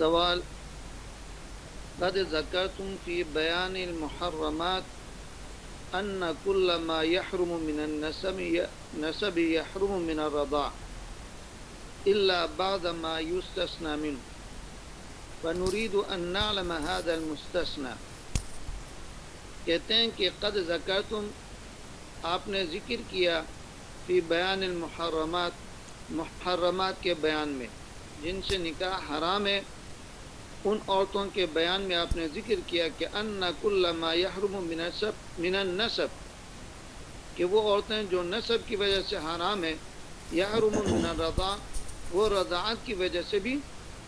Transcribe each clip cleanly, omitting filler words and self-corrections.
سوال: قد ذکرتم فی بیان المحرمات ان کل ما یحرم من النسب یحرم من الرضاع الا بعد ما یستثنى منه فنريد ان نعلم هذا المستثنى. کہتے ہیں کہ قد ذکرتم، آپ نے ذکر کیا، فی بیان المحرمات، محرمات کے بیان میں، جن سے نکاح حرام ہے، ان عورتوں کے بیان میں آپ نے ذکر کیا کہ ان کل ما یحرم من النسب، کہ وہ عورتیں جو نسب کی وجہ سے حرام ہے، یحرم من الرضاع، وہ رضاعت کی وجہ سے بھی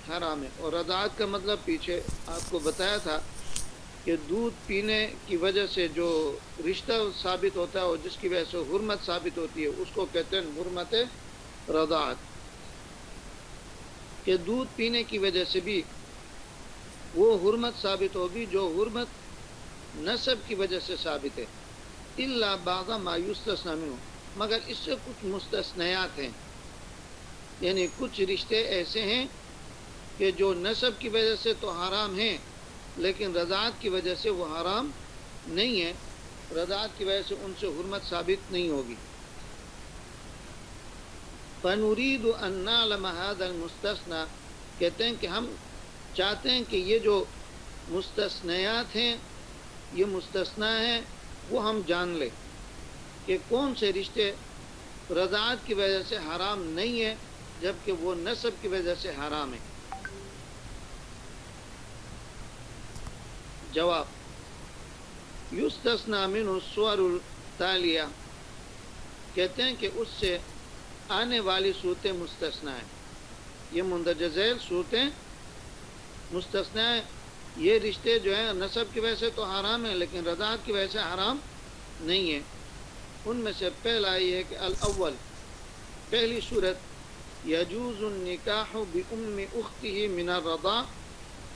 حرام ہے. اور رضاعت کا مطلب پیچھے آپ کو بتایا تھا کہ دودھ پینے کی وجہ سے جو رشتہ ثابت ہوتا ہے اور جس کی وجہ سے حرمت ثابت ہوتی ہے، اس کو کہتے ہیں حرمت رضاعت. کہ دودھ پینے کی وجہ سے بھی وہ حرمت ثابت ہوگی جو حرمت نسب کی وجہ سے ثابت ہے. الا بعض ما یستثنی منہ، مگر اس سے کچھ مستثنیات ہیں، یعنی کچھ رشتے ایسے ہیں کہ جو نسب کی وجہ سے تو حرام ہیں لیکن رضاعت کی وجہ سے وہ حرام نہیں ہے، رضاعت کی وجہ سے ان سے حرمت ثابت نہیں ہوگی. فنريد ان نعلم هذا المستثنى، کہتے ہیں کہ ہم چاہتے ہیں کہ یہ جو مستثنیات ہیں، یہ مستثنا ہیں، وہ ہم جان لیں کہ کون سے رشتے رضاعت کی وجہ سے حرام نہیں ہے جبکہ وہ نسب کی وجہ سے حرام ہے. جواب: یستثنی منہ الصور التالیہ، کہتے ہیں کہ اس سے آنے والی صورتیں مستثنا ہیں. یہ مندرجہ ذیل صورتیں مستثنا ہیں. یہ رشتے جو ہیں نسب کی وجہ سے تو حرام ہیں لیکن رضاعت کی وجہ سے حرام نہیں ہیں. ان میں سے پہلا یہ ہے کہ الاول، پہلی صورت، یجوز النکاح بأم اختہ من الرضاع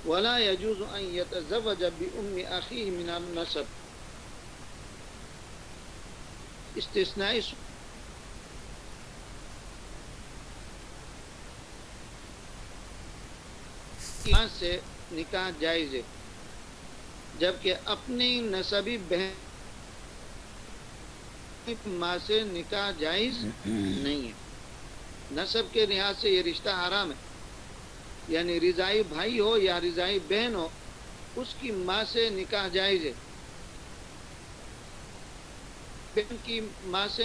ولا يجوز ان يتزوج بأم اخیہ من النسب. استثنائی سے نکاح جائز ہے جبکہ اپنی نسبی بہن ماں سے نکاح جائز نہیں ہے. نسب کے لحاظ سے یہ رشتہ حرام ہے، یعنی رضائی بھائی ہو یا رضائی بہن ہو، اس کی ماں سے نکاح جائز ہے. بہن کی ماں سے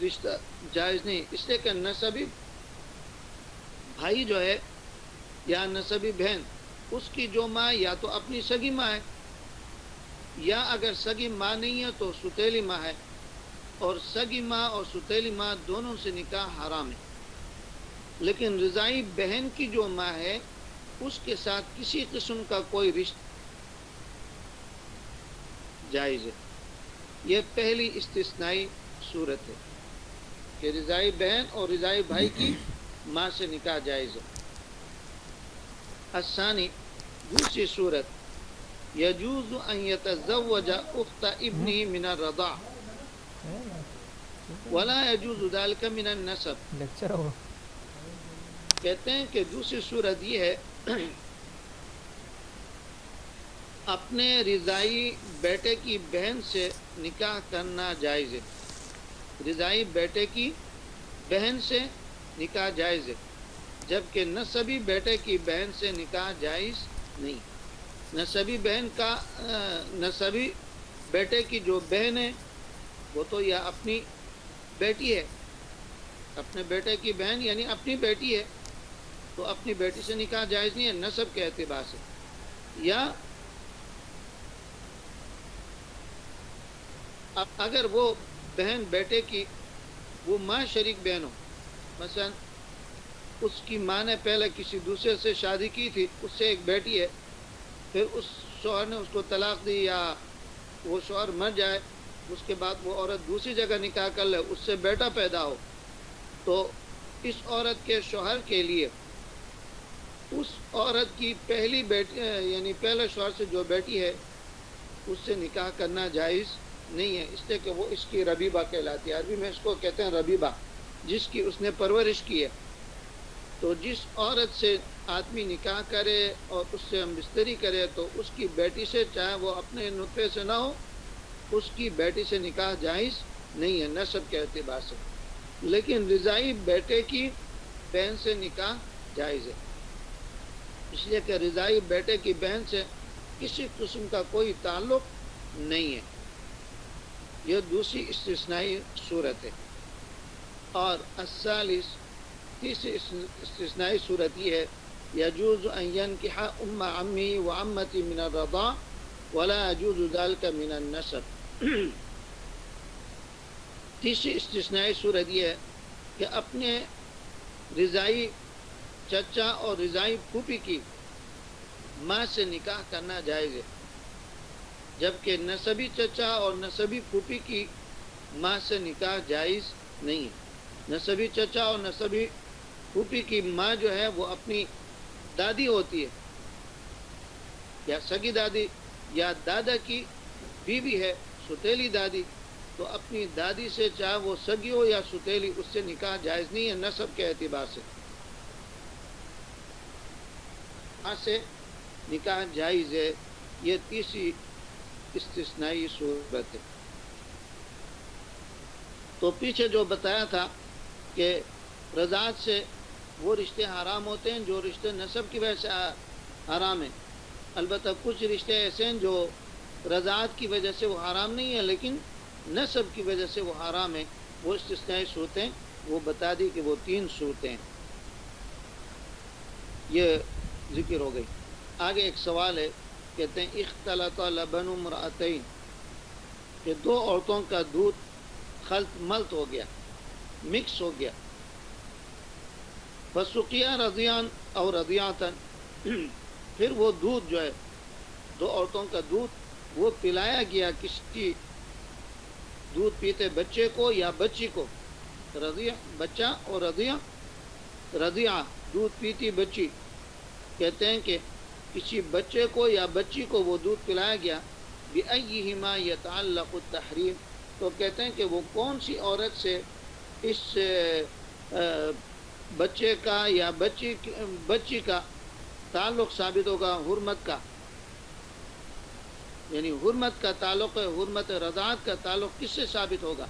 رشتہ جائز نہیں، اس لیے کہ نسبی بھائی جو ہے یا نسبی بہن، اس کی جو ماں یا تو اپنی سگی ماں ہے یا اگر سگی ماں نہیں ہے تو ستیلی ماں ہے، اور سگی ماں اور ستیلی ماں دونوں سے نکاح حرام ہے. لیکن رضائی بہن کی جو ماں ہے اس کے ساتھ کسی قسم کا کوئی رشتہ جائز ہے. یہ پہلی استثنائی صورت ہے کہ رضائی بہن اور رضائی بھائی کی ماں سے نکاح جائز ہے. الثانی، دوسری صورت، یجوز ان یتزوج اخت ابنہ من الرضاع ولا یجوز ذلك من النسب. کہتے ہیں کہ دوسری صورت یہ ہے، اپنے رضائی بیٹے کی بہن سے نکاح کرنا جائز ہے. رضائی بیٹے کی بہن سے نکاح جائز ہے جبکہ نسبی بیٹے کی بہن سے نکاح جائز نہیں. نسبی بہن کا نسبی بیٹے کی جو بہن ہے وہ تو یا اپنی بیٹی ہے، اپنے بیٹے کی بہن یعنی اپنی بیٹی ہے، تو اپنی بیٹی سے نکاح جائز نہیں ہے نسب کے اعتبار سے. یا اگر وہ بہن بیٹے کی وہ ماں شریک بہن ہو، مثلا اس کی ماں نے پہلے کسی دوسرے سے شادی کی تھی، اس سے ایک بیٹی ہے، پھر اس شوہر نے اس کو طلاق دی یا وہ شوہر مر جائے، اس کے بعد وہ عورت دوسری جگہ نکاح کر لے، اس سے بیٹا پیدا ہو، تو اس عورت کے شوہر کے لیے اس عورت کی پہلی بیٹی یعنی پہلے شوہر سے جو بیٹی ہے اس سے نکاح کرنا جائز نہیں ہے، اس لیے کہ وہ اس کی ربیبہ کہلاتی ہے. عربی میں اس کو کہتے ہیں ربیبہ، جس کی اس نے پرورش کی ہے. تو جس عورت سے آدمی نکاح کرے اور اس سے ہم بستری کرے تو اس کی بیٹی سے، چاہے وہ اپنے نطفے سے نہ ہو، اس کی بیٹی سے نکاح جائز نہیں ہے نسب کے اعتبار سے، لیکن رضائی بیٹے کی بہن سے نکاح جائز ہے، اس لیے کہ رضائی بیٹے کی بہن سے کسی قسم کا کوئی تعلق نہیں ہے۔ یہ دوسری استثنائی صورت ہے۔ اور الثالث، تیسری استثنائی صورت یہ ہے، یجوز ان ینکح ام عمی و عمتی من الرضاع ولا یجوز ذلك من النسب۔ تیسری استثنائی صورت یہ ہے کہ اپنے رضائی چچا اور رضائی پھوپھی کی ماں سے نکاح کرنا جائز ہے، جبکہ نسبی چچا اور نسبی پھوپھی کی ماں سے نکاح جائز نہیں ہے۔ نسبی چچا اور نسبی پھوپھی کی ماں جو ہے وہ اپنی دادی ہوتی ہے، یا سگی دادی یا دادا کی بیوی ہے، ستیلی دادی، تو اپنی دادی سے چاہے وہ سگی ہو یا ستیلی، اس سے نکاح جائز نہیں ہے نسب کے اعتبار سے، ماں سے نکاح جائز ہے۔ یہ تیسری استثنائی صورت ہے۔ تو پیچھے جو بتایا تھا کہ رضاعت سے وہ رشتے حرام ہوتے ہیں جو رشتے نسب کی وجہ سے حرام ہیں، البتہ کچھ رشتے ایسے ہیں جو رضاعت کی وجہ سے وہ حرام نہیں ہیں لیکن نسب کی وجہ سے وہ حرام ہیں، وہ استثنائی صورتیں وہ بتا دی کہ وہ 3 صورتیں ہیں۔ یہ ذکر ہو گئی۔ آگے ایک سوال ہے، کہتے ہیں اختلط لبن امرأتین، کہ 2 عورتوں کا دودھ خلط ملط ہو گیا، مکس ہو گیا، فسقیا رضیان او رضیاتن، پھر وہ دودھ جو ہے 2 عورتوں کا دودھ وہ پلایا گیا کسی دودھ پیتے بچے کو یا بچی کو، رضیع بچہ اور رضیعہ دودھ پیتی بچی، کہتے ہیں کہ کسی بچے کو یا بچی کو وہ دودھ پلایا گیا، بِأَيِّهِمَا يَتَعَلَّقُ التَّحْرِيمُ، تو کہتے ہیں کہ وہ کون سی عورت سے اس بچے کا یا بچی کا تعلق ثابت ہوگا، حرمت کا، یعنی حرمت کا تعلق ہے، حرمت رضاعت کا تعلق کس سے ثابت ہوگا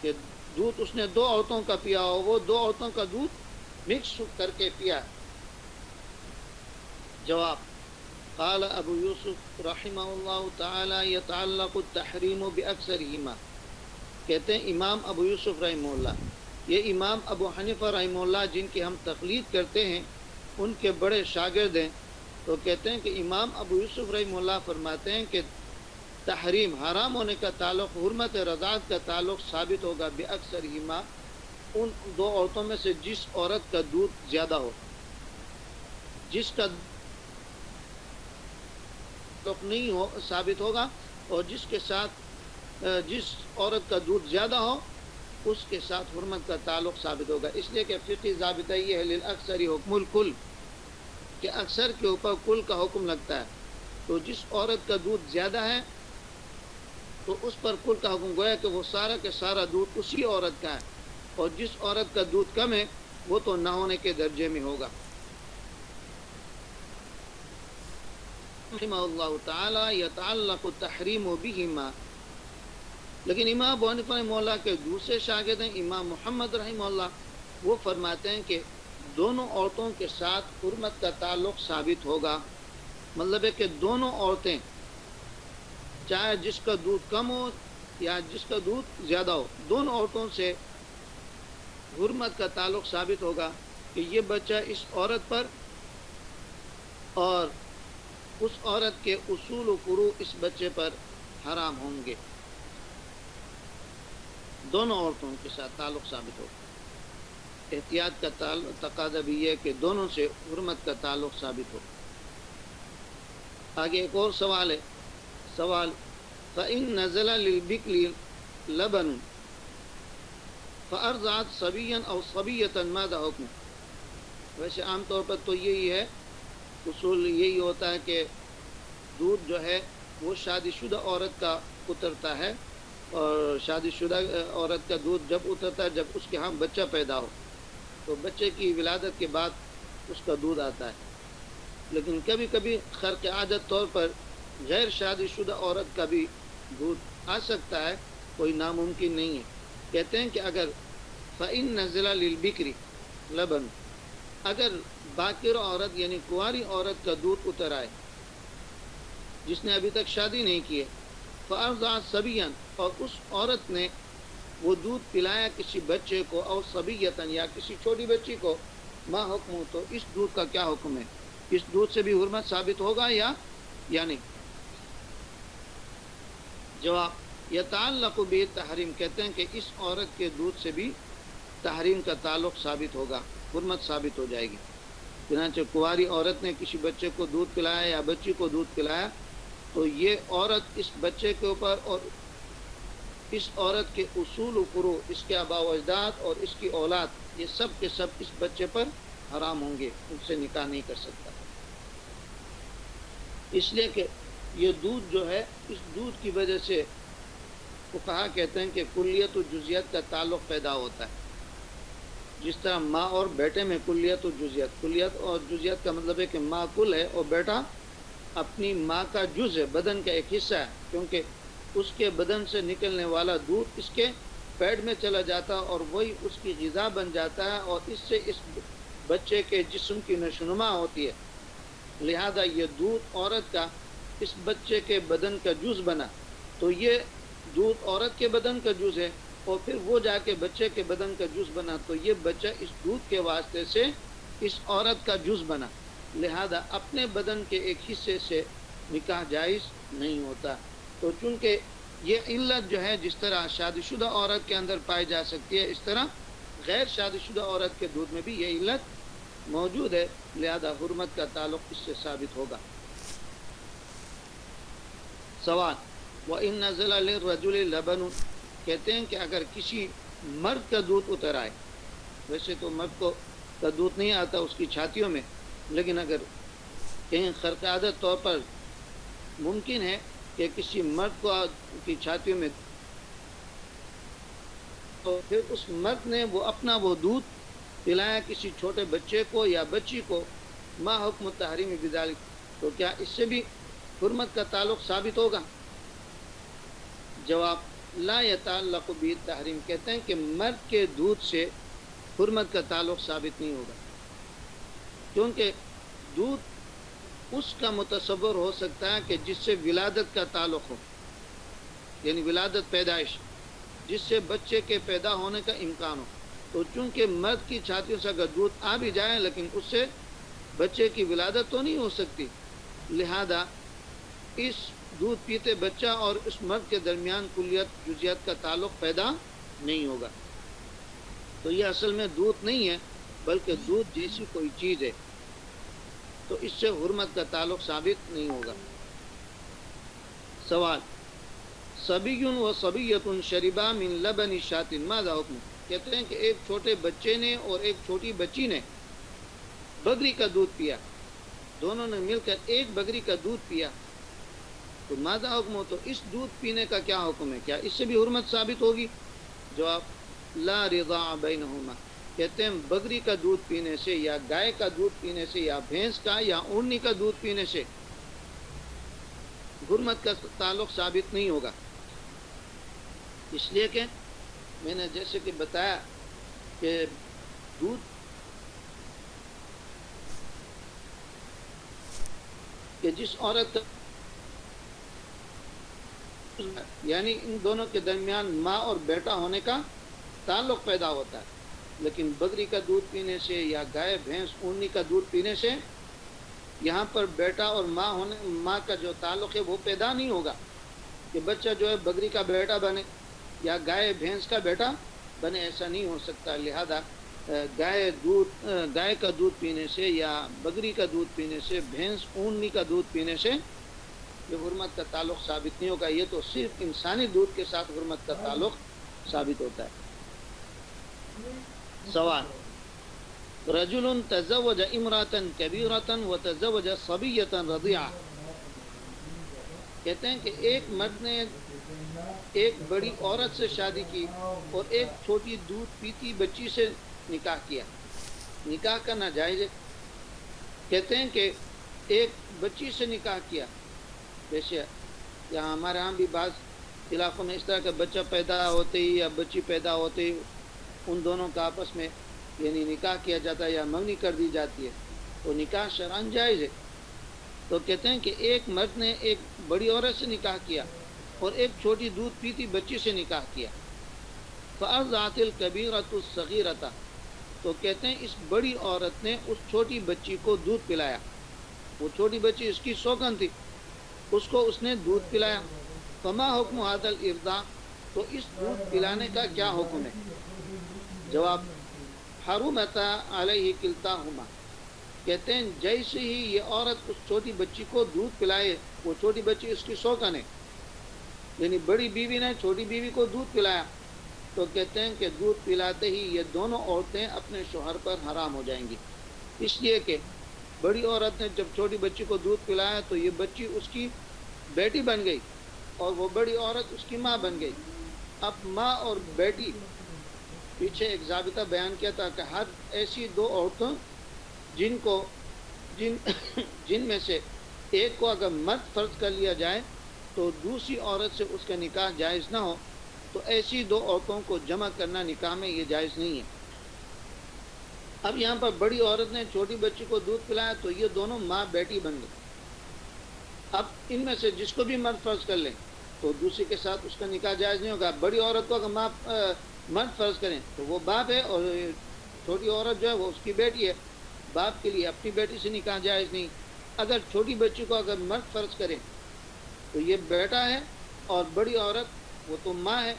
کہ دودھ اس نے 2 عورتوں کا پیا ہو، وہ 2 عورتوں کا دودھ مکس کر کے پیا۔ جواب، قال ابو یوسف رحمہ اللہ تعالی یتعلق التحریم باکثرہما، کہتے ہیں امام ابو یوسف رحمہ اللہ، یہ امام ابو حنیفہ رحمہ اللہ جن کی ہم تقلید کرتے ہیں ان کے بڑے شاگرد ہیں، تو کہتے ہیں کہ امام ابو یوسف رحمہ اللہ فرماتے ہیں کہ تحریم حرام ہونے کا تعلق حرمت رضاعت کا تعلق ثابت ہوگا باکثرہما، ان 2 عورتوں میں سے جس عورت کا دودھ زیادہ ہو، جس کا نہیں ہو ثابت ہوگا، اور جس کے ساتھ جس عورت کا دودھ زیادہ ہو اس کے ساتھ حرمت کا تعلق ثابت ہوگا، اس لیے کہ فقہی ضابطہ یہ ہے للاکثر حکم الکل، کہ اکثر کے اوپر کل کا حکم لگتا ہے، تو جس عورت کا دودھ زیادہ ہے تو اس پر کل کا حکم، گویا کہ وہ سارا کے سارا دودھ اسی عورت کا ہے، اور جس عورت کا دودھ کم ہے وہ تو نہ ہونے کے درجے میں ہوگا۔ رحمہ اللہ تعالی یتعلق التحریم بہما، لیکن امام ابو حنیفہ رحمہ اللہ کے دوسرے شاگرد ہیں امام محمد رحمہ اللہ، وہ فرماتے ہیں کہ دونوں عورتوں کے ساتھ حرمت کا تعلق ثابت ہوگا، مطلب ہے کہ دونوں عورتیں، چاہے جس کا دودھ کم ہو یا جس کا دودھ زیادہ ہو، دونوں عورتوں سے حرمت کا تعلق ثابت ہوگا کہ یہ بچہ اس عورت پر اور اس عورت کے اصول و فروع اس بچے پر حرام ہوں گے، دونوں عورتوں کے ساتھ تعلق ثابت ہوگا۔ احتیاط کا تقاضا بھی ہے کہ دونوں سے حرمت کا تعلق ثابت ہو۔ آگے ایک اور سوال ہے، سوال فَإِن نَزَلَ لِلْبِكْرِ لَبَنٌ فَأَرْضَعَتْ صَبِيًّا أَوْ صَبِيَّةً مَاذَا حُكْمُ، ویسے عام طور پر تو یہی ہے، اصول یہی ہوتا ہے کہ دودھ جو ہے وہ شادی شدہ عورت کا اترتا ہے، اور شادی شدہ عورت کا دودھ جب اترتا ہے جب اس کے ہاں بچہ پیدا ہو، تو بچے کی ولادت کے بعد اس کا دودھ آتا ہے. لیکن کبھی کبھی خرق عادت طور پر غیر شادی شدہ عورت کا بھی دودھ آ سکتا ہے، کوئی ناممکن نہیں ہے. کہتے ہیں کہ اگر فَإِن نَزِلَ لِلْبِكْرِ لَبَنُ، اگر باکر عورت یعنی کنواری عورت کا دودھ اتر آئے جس نے ابھی تک شادی نہیں کی ہے، فَأَرْضَعَتْ صَبِيًّا، اور اس عورت نے وہ دودھ پلایا کسی بچے کو، اور صبیتاً یا کسی چھوٹی بچی کو، ما حکم، تو اس دودھ کا کیا حکم ہے؟ اس دودھ سے بھی حرمت ثابت ہوگا یا نہیں؟ جواب، یتعلق بھی تحریم، کہتے ہیں کہ اس عورت کے دودھ سے بھی تحریم کا تعلق ثابت ہوگا، حرمت ثابت ہو جائے گی. چنانچہ کنواری عورت نے کسی بچے کو دودھ پلایا یا بچی کو دودھ پلایا تو یہ عورت اس بچے کے اوپر اور اس عورت کے اصول و فروع، اس کے آباء و اجداد اور اس کی اولاد، یہ سب کے سب اس بچے پر حرام ہوں گے، ان سے نکاح نہیں کر سکتا. اس لیے کہ یہ دودھ جو ہے، اس دودھ کی وجہ سے فقہا کہتے ہیں کہ کلیت و جزیت کا تعلق پیدا ہوتا ہے. جس طرح ماں اور بیٹے میں کلیت و جزیت، کلیت اور جزیت کا مطلب ہے کہ ماں کل ہے اور بیٹا اپنی ماں کا جز ہے، بدن کا ایک حصہ ہے، کیونکہ اس کے بدن سے نکلنے والا دودھ اس کے پیٹ میں چلا جاتا اور وہی اس کی غذا بن جاتا ہے، اور اس سے اس بچے کے جسم کی نشوونما ہوتی ہے. لہذا یہ دودھ عورت کا اس بچے کے بدن کا جز بنا، تو یہ دودھ عورت کے بدن کا جز ہے، اور پھر وہ جا کے بچے کے بدن کا جز بنا، تو یہ بچہ اس دودھ کے واسطے سے اس عورت کا جز بنا. لہذا اپنے بدن کے ایک حصے سے نکاح جائز نہیں ہوتا. تو چونکہ یہ علت جو ہے جس طرح شادی شدہ عورت کے اندر پائی جا سکتی ہے، اس طرح غیر شادی شدہ عورت کے دودھ میں بھی یہ علت موجود ہے، لہذا حرمت کا تعلق اس سے ثابت ہوگا. سوال، وَإِن نَزَلَ لِلرَّجُلِ لَبَنٌ، کہتے ہیں کہ اگر کسی مرد کا دودھ اتر آئے، ویسے تو مرد کو کا دودھ نہیں آتا اس کی چھاتیوں میں، لیکن اگر کہیں خرق عادت طور پر ممکن ہے کہ کسی مرد کو کی چھاتیوں میں، تو پھر اس مرد نے وہ اپنا وہ دودھ پلایا کسی چھوٹے بچے کو یا بچی کو، ما حکم تحریم بذالک، تو کیا اس سے بھی حرمت کا تعلق ثابت ہوگا؟ جواب، لا یتعلق بالتحریم، کہتے ہیں کہ مرد کے دودھ سے حرمت کا تعلق ثابت نہیں ہوگا، کیونکہ دودھ اس کا متصور ہو سکتا ہے کہ جس سے ولادت کا تعلق ہو، یعنی ولادت پیدائش، جس سے بچے کے پیدا ہونے کا امکان ہو. تو چونکہ مرد کی چھاتیوں سے اگر دودھ آ بھی جائے لیکن اس سے بچے کی ولادت تو نہیں ہو سکتی، لہذا اس دودھ پیتے بچہ اور اس مرد کے درمیان کلیت جزیت کا تعلق پیدا نہیں ہوگا. تو یہ اصل میں دودھ نہیں ہے بلکہ دودھ جیسی کوئی چیز ہے، تو اس سے حرمت کا تعلق ثابت نہیں ہوگا. سوال، صبی و صبیۃ شربا من لبن شاۃ ماذا حکم، کہتے ہیں کہ ایک چھوٹے بچے نے اور ایک چھوٹی بچی نے بکری کا دودھ پیا، دونوں نے مل کر ایک بکری کا دودھ پیا، تو ماذا حکم ہو، تو اس دودھ پینے کا کیا حکم ہے، کیا اس سے بھی حرمت ثابت ہوگی؟ جواب، لا رضاع بینہما، کہتے ہیں بکری کا دودھ پینے سے یا گائے کا دودھ پینے سے یا بھینس کا یا اونی کا دودھ پینے سے حرمت کا تعلق ثابت نہیں ہوگا. اس لیے کہ میں نے جیسے کہ بتایا کہ دودھ کہ جس عورت یعنی ان دونوں کے درمیان ماں اور بیٹا ہونے کا تعلق پیدا ہوتا ہے، لیکن بکری کا دودھ پینے سے یا گائے بھینس اونی کا دودھ پینے سے یہاں پر بیٹا اور ماں کا جو تعلق ہے وہ پیدا نہیں ہوگا کہ بچہ جو ہے بکری کا بیٹا بنے یا گائے بھینس کا بیٹا بنے، ایسا نہیں ہو سکتا. لہذا گائے کا دودھ پینے سے یا بکری کا دودھ پینے سے، بھینس اونی کا دودھ پینے سے یہ حرمت کا تعلق ثابت نہیں ہوگا. یہ تو صرف انسانی دودھ کے ساتھ حرمت کا تعلق ثابت ہوتا ہے. سوال، رجل تزوج امرأة کبیرة وتزوج صبیة رضیعة، کہتے ہیں کہ ایک مرد نے ایک بڑی عورت سے شادی کی اور ایک چھوٹی دودھ پیتی بچی سے نکاح کیا. نکاح کرنا جائز ہے؟ کہتے ہیں کہ ایک بچی سے نکاح کیا، جیسے یہاں ہمارے ہاں بھی بعض علاقوں میں اس طرح کا بچہ پیدا ہوتے ہی یا بچی پیدا ہوتے ہی ان دونوں کا آپس میں یعنی نکاح کیا جاتا ہے یا منگنی کر دی جاتی ہے، تو نکاح شرعاً جائز ہے۔ تو کہتے ہیں کہ ایک مرد نے ایک بڑی عورت سے نکاح کیا اور ایک چھوٹی دودھ پیتی بچی سے نکاح کیا، فَأَرْضَعَتِ الْكَبِيرَةُ الصَّغِيرَةَ، تو کہتے ہیں اس بڑی عورت نے اس چھوٹی بچی کو دودھ پلایا، وہ چھوٹی بچی اس کی سوکن تھی، اس کو اس نے دودھ پلایا، فما حکم هذا الارضاع، تو اس دودھ پلانے کا کیا حکم ہے؟ جواب، حرمتا علیہ کلتاہما، کہتے ہیں جیسے ہی یہ عورت اس چھوٹی بچی کو دودھ پلائے، وہ چھوٹی بچی اس کی سوکن ہے، یعنی بڑی بیوی نے چھوٹی بیوی کو دودھ پلایا، تو کہتے ہیں کہ دودھ پلاتے ہی یہ دونوں عورتیں اپنے شوہر پر حرام ہو جائیں گی، اس لیے کہ بڑی عورت نے جب چھوٹی بچی کو دودھ پلایا تو یہ بچی اس کی بیٹی بن گئی اور وہ بڑی عورت اس کی ماں بن گئی۔ اب ماں اور بیٹی، پیچھے ایک ضابطہ بیان کیا تھا کہ ہر ایسی دو عورتوں جن میں سے ایک کو اگر مرد فرض کر لیا جائے تو دوسری عورت سے اس کا نکاح جائز نہ ہو، تو ایسی دو عورتوں کو جمع کرنا نکاح میں یہ جائز نہیں ہے۔ اب یہاں پر بڑی عورت نے چھوٹی بچی کو دودھ پلایا تو یہ دونوں ماں بیٹی بن گئی۔ اب ان میں سے جس کو بھی مرد فرض کر لیں تو دوسری کے ساتھ اس کا نکاح جائز نہیں ہوگا۔ بڑی عورت کو اگر مرد فرض کریں تو وہ باپ ہے، اور چھوٹی عورت جو ہے وہ اس کی بیٹی ہے، باپ کے لیے اپنی بیٹی سے نکاح جائز نہیں۔ اگر چھوٹی بچی کو اگر مرد فرض کریں تو یہ بیٹا ہے، اور بڑی عورت وہ تو ماں ہے،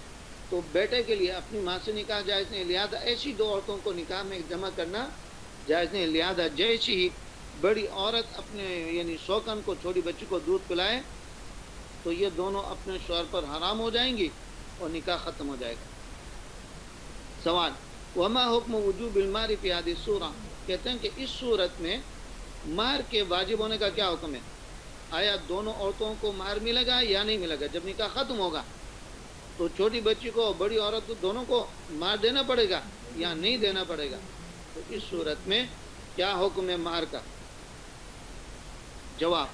تو بیٹے کے لیے اپنی ماں سے نکاح جائز نہیں، لہذا ایسی دو عورتوں کو نکاح میں جمع کرنا جائز نہیں۔ لہذا جیسی ہی بڑی عورت اپنے یعنی سوکن کو چھوٹی بچی کو دودھ پلائے تو یہ دونوں اپنے شوہر پر حرام ہو جائیں گی اور نکاح ختم ہو جائے گا۔ سوال، وما حکم وجوب المار فی هذه الصورة، کہتے ہیں کہ اس صورت میں مہر کے واجب ہونے کا کیا حکم ہے؟ آیا دونوں عورتوں کو مہر ملے گا یا نہیں ملے گا؟ جب نکاح ختم ہوگا تو چھوٹی بچی کو اور بڑی عورت کو دونوں کو مہر دینا پڑے گا یا نہیں دینا پڑے گا؟ تو اس صورت میں کیا حکم ہے مہر کا؟ جواب،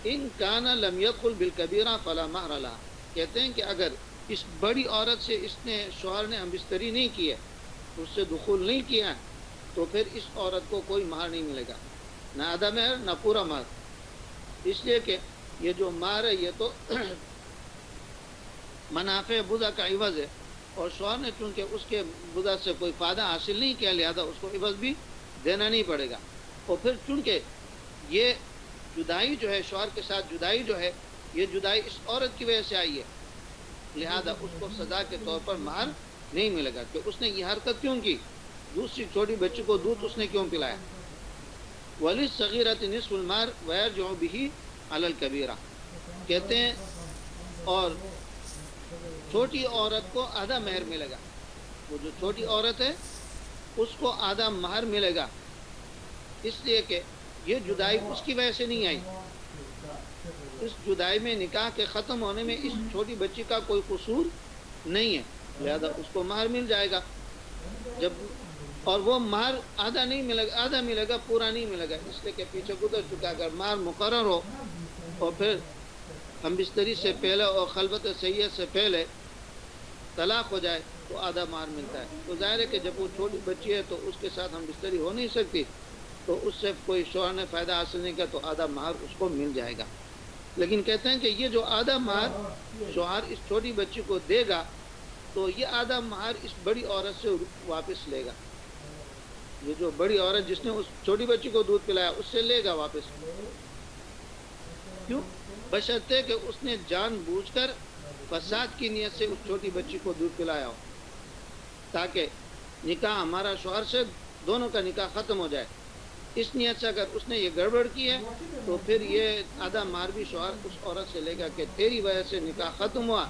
ان کان لم يدخل بالکبیرہ فلا مہر لہا، کہتے ہیں کہ اگر اس بڑی عورت سے اس نے شوہر نے ہمبستری نہیں کی ہے، اس سے دخول نہیں کیا، تو پھر اس عورت کو کوئی مہر نہیں ملے گا، نہ آدھا مہر نہ پورا مہر، اس لیے کہ یہ جو مہر ہے یہ تو منافع بضع کا عوض ہے، اور شوہر نے چونکہ اس کے بضع سے کوئی فائدہ حاصل نہیں کیا لہذا اس کو عوض بھی دینا نہیں پڑے گا، اور پھر چونکہ یہ جدائی جو ہے شوہر کے ساتھ جدائی جو ہے یہ جدائی اس عورت کی وجہ سے آئی ہے، لہذا اس کو سزا کے طور پر مہر نہیں ملے گا کہ اس نے یہ حرکت کیوں کی، دوسری چھوٹی بچی کو دودھ اس نے کیوں پلایا۔ وَلِلصَّغِيرَةِ نِصْفُ الْمَهْرِ وَيَرْجِعُ بِهِ عَلَى الْكَبِيرَةِ، کہتے ہیں اور چھوٹی عورت کو آدھا مہر ملے گا، وہ جو چھوٹی عورت ہے اس کو آدھا مہر ملے گا، اس لیے کہ یہ جدائی اس کی وجہ سے نہیں آئی، اس جدائی میں نکاح کے ختم ہونے میں اس چھوٹی بچی کا کوئی قصور نہیں ہے، لہذا اس کو مہر مل جائے گا۔ جب اور وہ مہر آدھا نہیں ملے گا، آدھا ملے گا، پورا نہیں ملے گا، اس لیے کہ پیچھے گزر چکا، اگر مہر مقرر ہو اور پھر ہم بستری سے پہلے اور خلوت سید سے پہلے طلاق ہو جائے تو آدھا مہر ملتا ہے، تو ظاہر ہے کہ جب وہ چھوٹی بچی ہے تو اس کے ساتھ ہم بستری ہو نہیں سکتی، تو اس سے کوئی شوہر نے فائدہ حاصل نہیں کیا تو آدھا مہر اس کو مل جائے گا۔ لیکن کہتے ہیں کہ یہ جو آدھا مہر شوہر اس چھوٹی بچی کو دے گا تو یہ آدھا مہر اس بڑی عورت سے واپس لے گا، یہ جو بڑی عورت جس نے اس چھوٹی بچی کو دودھ پلایا اس سے لے گا واپس، کیوں؟ بشرطے کہ اس نے جان بوجھ کر فساد کی نیت سے اس چھوٹی بچی کو دودھ پلایا ہو، تاکہ نکاح ہمارا شوہر سے دونوں کا نکاح ختم ہو جائے، اس نیت سے اگر اس نے یہ گڑبڑ کی ہے تو پھر یہ آدھا مہر بھی شوہر اس عورت سے لے گا کہ تیری وجہ سے نکاح ختم ہوا،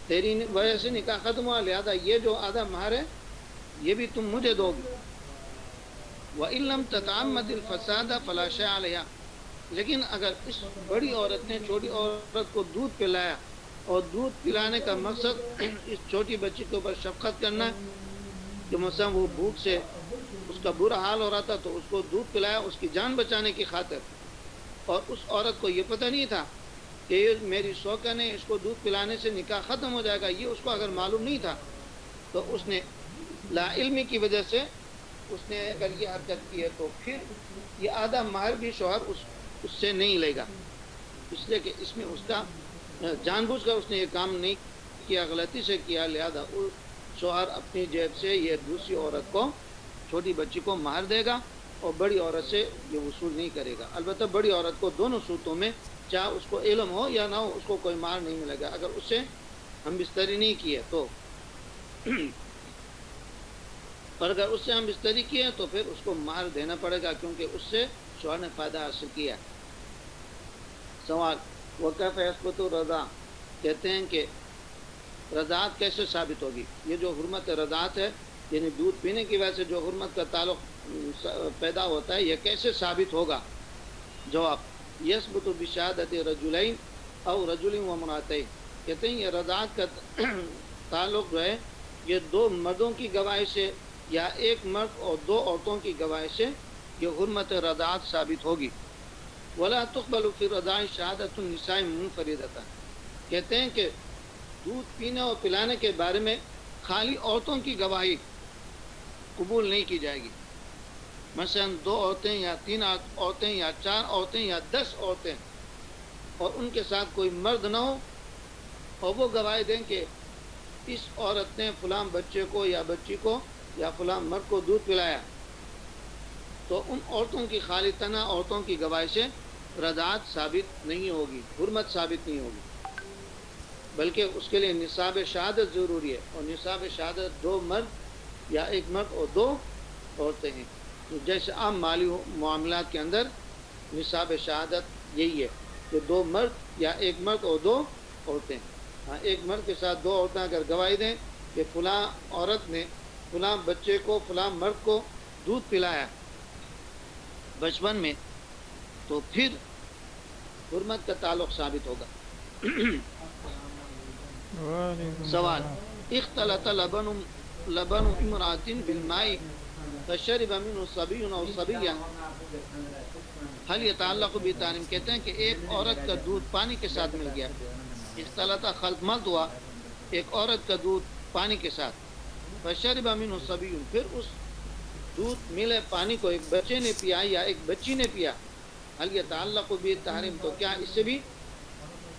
تیری وجہ سے نکاح ختم ہوا، لہذا یہ جو آدھا مہر ہے یہ بھی تم مجھے دو گی۔ وَإِن لَمْ تَتَعَمَّدِ الْفَسَادَ فَلَا شَيْءَ عَلَيْهَا، لیکن اگر اس بڑی عورت نے چھوٹی عورت کو دودھ پلایا اور دودھ پلانے کا مقصد اس چھوٹی بچی کے اوپر شفقت کرنا ہے کہ مثلا وہ بھوک سے اس کا برا حال ہو رہا تھا تو اس کو دودھ پلایا اس کی جان بچانے کی خاطر، اور اس عورت کو یہ پتہ نہیں تھا کہ یہ میری شوکن ہے، اس کو دودھ پلانے سے نکاح ختم ہو جائے گا، یہ اس کو اگر معلوم نہیں تھا تو اس نے لا علمی کی وجہ سے اس نے اگر یہ حرکت کی ہے تو پھر یہ آدھا مہر بھی شوہر اس سے نہیں لے گا، اس لیے کہ اس میں اس کا جان بوجھ کر اس نے یہ کام نہیں کیا، غلطی سے کیا، لہذا شوہر اپنی جیب سے یہ دوسری عورت کو، چھوٹی بچی کو مہر دے گا اور بڑی عورت سے یہ وصول نہیں کرے گا۔ البتہ بڑی عورت کو دونوں صورتوں میں، چاہے اس کو علم ہو یا نہ ہو، اس کو کوئی مہر نہیں ملے گا اگر اس سے ہم بستری نہیں کیے تو، اور اگر اس سے ہم بستری کیے تو پھر اس کو مہر دینا پڑے گا، کیونکہ اس سے شوہر نے فائدہ حاصل کیا۔ سوال وکیف یثبت الرضاع، کہتے ہیں کہ رضاعت کیسے ثابت ہوگی؟ یہ جو حرمت رضاعت ہے، یعنی دودھ پینے کی وجہ سے جو حرمت کا تعلق پیدا ہوتا ہے، یہ کیسے ثابت ہوگا؟ جواب یثبت بشہادت رجلین او رجل و امرأتین، کہتے ہیں یہ رضاعت کا تعلق جو ہے یہ دو مردوں کی گواہی سے یا ایک مرد اور دو عورتوں کی گواہی سے یہ حرمت رضاعت ثابت ہوگی۔ ولا تقبل فی الرضاع شہادت النساء منفردۃ، کہتے ہیں کہ دودھ پینے اور پلانے کے بارے میں خالی عورتوں کی گواہی قبول نہیں کی جائے گی، مثلا 2 عورتیں یا 3 عورتیں یا 4 عورتیں یا 10 عورتیں، اور ان کے ساتھ کوئی مرد نہ ہو اور وہ گواہی دیں کہ اس عورت نے فلاں بچے کو یا بچی کو یا فلاں مرد کو دودھ پلایا، تو ان عورتوں کی خالی تنہا عورتوں کی گواہی سے رضاعت ثابت نہیں ہوگی، حرمت ثابت نہیں ہوگی، بلکہ اس کے لیے نصاب شہادت ضروری ہے، اور نصاب شہادت 2 مرد یا 1 مرد اور 2 عورتیں ہیں۔ تو جیسے عام مالی معاملات کے اندر نصاب شہادت یہی ہے کہ 2 مرد یا 1 مرد اور 2 عورتیں، ہاں 1 مرد کے ساتھ 2 عورتیں اگر گواہی دیں کہ فلاں عورت نے فلاں بچے کو فلاں مرد کو دودھ پلایا بچپن میں، تو پھر حرمت کا تعلق ثابت ہوگا۔ سوال اختلط لبن امرأة بالماء فشرب منه صبي او صبیہ هل يتعلق بتحریم، کہتے ہیں کہ ایک عورت کا دودھ پانی کے ساتھ مل گیا، اختلط خلط ملط ہوا ایک عورت کا دودھ پانی کے ساتھ، فشرب منه صبی، پھر اس دودھ ملے پانی کو ایک بچے نے پیا یا ایک بچی نے پیا، هل يتعلق بالتحریم، تو کیا اس سے بھی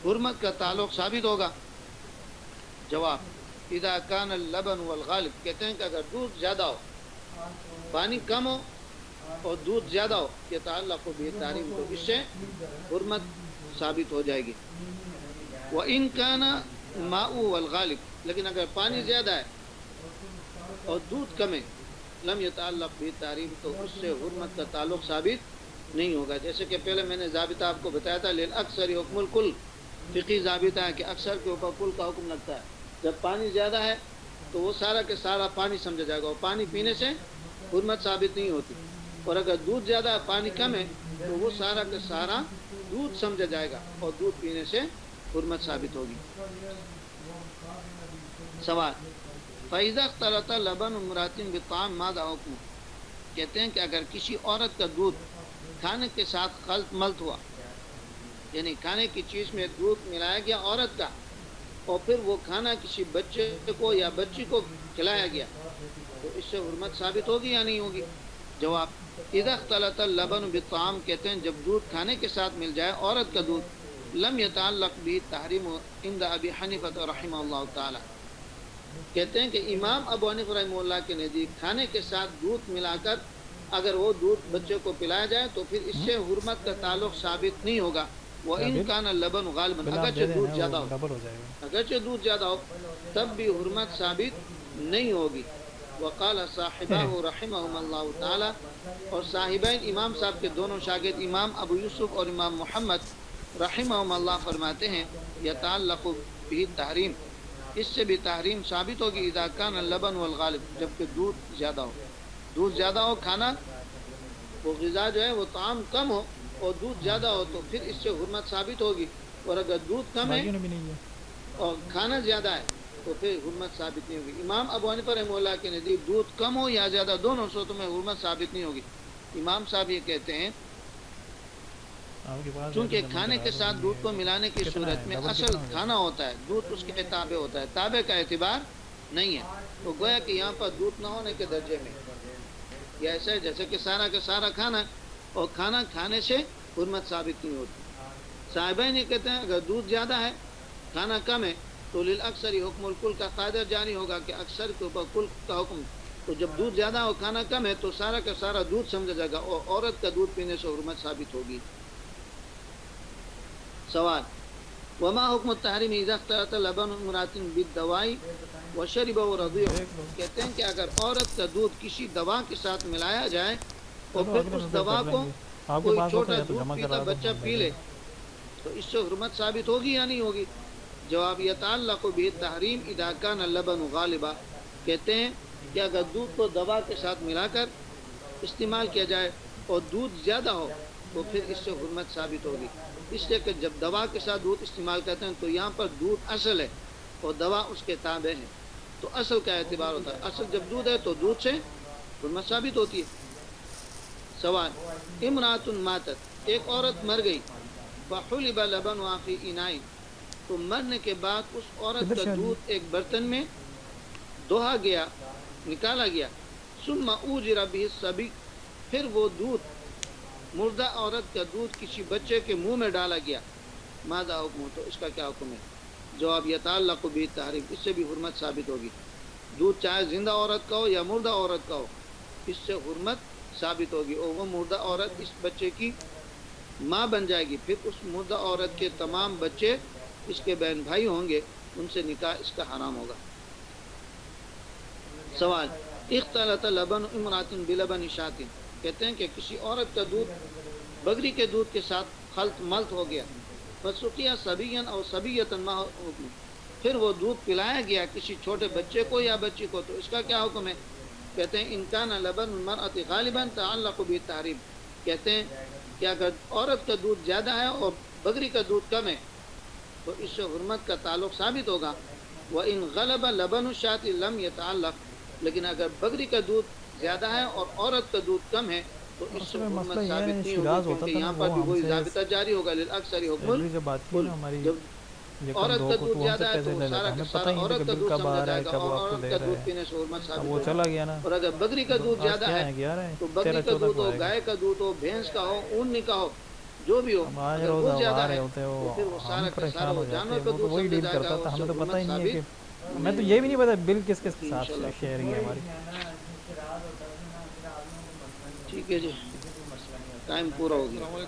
حرمت کا تعلق ثابت ہوگا؟ جواب اذا كان اللبن والغالب، کہتے ہیں کہ اگر دودھ زیادہ ہو، پانی کم ہو اور دودھ زیادہ ہو، یہ تعلق بالتحریم، تو اس سے حرمت ثابت ہو جائے گی۔ وَإِن كَانَ مَاءُ وَالْغَالِبُ، لیکن اگر پانی زیادہ ہے اور دودھ کم ہے، لم يتعلق بالتحریم، تو اس سے حرمت کا تعلق ثابت نہیں ہوگا۔ جیسے کہ پہلے میں نے ضابطہ آپ کو بتایا تھا، لِلْأَكْثَرِ حُكْمُ الْكُلِّ، فقہی ضابطہ ہے کہ اکثر کے اوپر کل کا حکم لگتا ہے، جب پانی زیادہ ہے تو وہ سارا کے سارا پانی سمجھا جائے گا، اور پانی پینے سے حرمت ثابت نہیں ہوتی، اور اگر دودھ زیادہ ہے پانی کم ہے تو وہ سارا کا سارا دودھ سمجھا جائے گا اور دودھ پینے سے حرمت ثابت ہوگی۔ سوال فَإِذَا اخْتَلَطَ لَبَنُ امْرَأَةٍ بِالطَّعَامِ مَاذَا حُكْمُهُ، کہتے ہیں کہ اگر کسی عورت کا دودھ کھانے کے ساتھ خلط ملط ہوا، یعنی کھانے کی چیز میں دودھ ملایا گیا عورت کا، اور پھر وہ کھانا کسی بچے کو یا بچی کو کھلایا گیا، تو اس سے حرمت ثابت ہوگی یا نہیں ہوگی؟ جواب اذا اختلط اللبن بالطعام، کہتے ہیں جب دودھ کھانے کے ساتھ مل جائے عورت کا دودھ، لم يتعلق به تحریم عند ابی حنیفہ رحمہ اللہ تعالی، کہتے ہیں کہ امام ابو حنیفہ رحمہ اللہ کے نزدیک کھانے کے ساتھ دودھ ملا کر اگر وہ دودھ بچے کو پلایا جائے تو پھر اس سے حرمت کا تعلق ثابت نہیں ہوگا۔ وَإِن كَانَ اللَّبَنُ غَالِبًا، اگرچہ دودھ زیادہ ہو، اگرچہ دودھ زیادہ ہو تب بھی حرمت ثابت نہیں ہوگی۔ وقال صاحبہ رحمہم اللہ تعالی، اور صاحبین امام صاحب کے دونوں شاگرد امام ابو یوسف اور امام محمد رحمہم اللہ فرماتے ہیں یتعلق به تحریم، اس سے بھی تحریم ثابت ہوگی اذا كان اللبن والغالب، جبکہ دودھ زیادہ ہو، دودھ زیادہ ہو، کھانا وہ غذا جو ہے وہ طعام کم ہو اور دودھ زیادہ ہو تو پھر اس سے حرمت ثابت ہوگی، اور اگر دودھ کم ہے اور کھانا زیادہ ہے تو پھر حرمت ثابت نہیں ہوگی۔ امام ابو حنیفہ رحمہ اللہ کے نزدیک دودھ کم ہو یا زیادہ دونوں صورتوں میں حرمت ثابت نہیں ہوگی۔ امام صاحب یہ کہتے ہیں چونکہ کھانے کے ساتھ دودھ کو ملانے کی صورت میں اصل کھانا ہوتا ہے، دودھ اس کے تابع ہوتا ہے، تابع کا اعتبار نہیں ہے، تو گویا کہ یہاں پر دودھ نہ ہونے کے درجے میں یہ ایسا ہے جیسے کہ سارا کا سارا کھانا، اور کھانا کھانے سے حرمت ثابت نہیں ہوتی۔ صاحبین یہ کہتے ہیں اگر دودھ زیادہ ہے کھانا کم ہے تو للاکثر حکم الکل کا قاعدہ جاری ہوگا کہ اکثر کے اوپر کل کا حکم، تو جب دودھ زیادہ اور کھانا کم ہے تو سارا کا سارا دودھ سمجھا جائے گا، اور عورت کا دودھ پینے سے حرمت ثابت ہوگی۔ سوال وما حکم التحریم اذا اختلط لبن امرأة بالدواء وشرب ورضيع، کہتے ہیں کہ اگر عورت کا دودھ کسی دوا کے ساتھ ملایا جائے اور پھر اس دوا کو کوئی چھوٹا دودھ پیتا بچہ پی لے تو اس سے حرمت ثابت ہوگی یا نہیں ہوگی؟ جواب یتعلق بالتحریم اذا كان اللبن غالبا، کہتے ہیں کہ اگر دودھ کو دوا کے ساتھ ملا کر استعمال کیا جائے اور دودھ زیادہ ہو تو پھر اس سے حرمت ثابت ہوگی، اس لیے کہ جب دوا کے ساتھ دودھ استعمال کرتے ہیں تو یہاں پر دودھ اصل ہے اور دوا اس کے تابع ہے، تو اصل کا اعتبار ہوتا ہے، اصل جب دودھ ہے تو دودھ سے حرمت ثابت ہوتی ہے۔ سوال امرأۃ ماتت، ایک عورت مر گئی، فحلب لبنها فی اناء، تو مرنے کے بعد اس عورت کا دودھ ایک برتن میں دوہا گیا، نکالا گیا، ثم اوجر به الصبی، پھر وہ دودھ مردہ عورت کا دودھ کسی بچے کے منہ میں ڈالا گیا، ماذا حکم، تو اس کا کیا حکم ہے؟ جواب یتعلق بالتحریم، اس سے بھی حرمت ثابت ہوگی، دودھ چاہے زندہ عورت کا ہو یا مردہ عورت کا ہو اس سے حرمت ثابت ہوگی، اور وہ مردہ عورت اس بچے کی ماں بن جائے گی، پھر اس مردہ عورت کے تمام بچے اس کے بہن بھائی ہوں گے، ان سے نکاح اس کا حرام ہوگا۔ سوال اختلط لبن امرأة بلبن شاة، کہتے ہیں کہ کسی عورت کا دودھ بکری کے دودھ کے ساتھ خلط ملط ہو گیا، فسقیا صبیا او صبیۃ ما حکم، پھر وہ دودھ پلایا گیا کسی چھوٹے بچے کو یا بچی کو، تو اس کا کیا حکم ہے؟ کہتے ہیں ان کان لبن المرأة غالبا تعلق بالتحریم، کہتے ہیں کہ اگر عورت کا دودھ زیادہ ہے اور بکری کا دودھ کم ہے تو اس سے حرمت کا تعلق ثابت ہوگا، وَإِنْ غَلَبَ لَبَنُ الشَّاةِ لَمْ يَتَعَلَّقْ، لیکن اگر بکری کا دودھ زیادہ ہے اور عورت کا دودھ کم ہے تو اس سے حرمت ثابت نہیں ہوگی، کیونکہ یہاں پر بھی وہی ضابطہ جاری ہوگا للاکثر حکم الکل، جب عورت کا دودھ زیادہ ہے تو سارا کا سارا عورت کا دودھ سمجھا جائے گا، اور عورت کا دودھ پینے سے حرمت ثابت ہوگا، اور اگر بکری کا دودھ زیادہ ہے تو بکری کا دودھ ہو، گائے کا دودھ ہو، بھینس کا ہو، اونی کا ہو، جو بھی ہو، اگر وہ زیادہ ہے تو پھر وہ سارا کا سارا وہ جانور کا دودھ سمجھا جائے گا، اور اس سے حرمت ثابت، میں تو یہ بھی نہیں پتا بل کس کس کے ساتھ شیئرنگ ہے ہماری۔ ٹھیک ہے جی، ٹائم پورا ہو گیا۔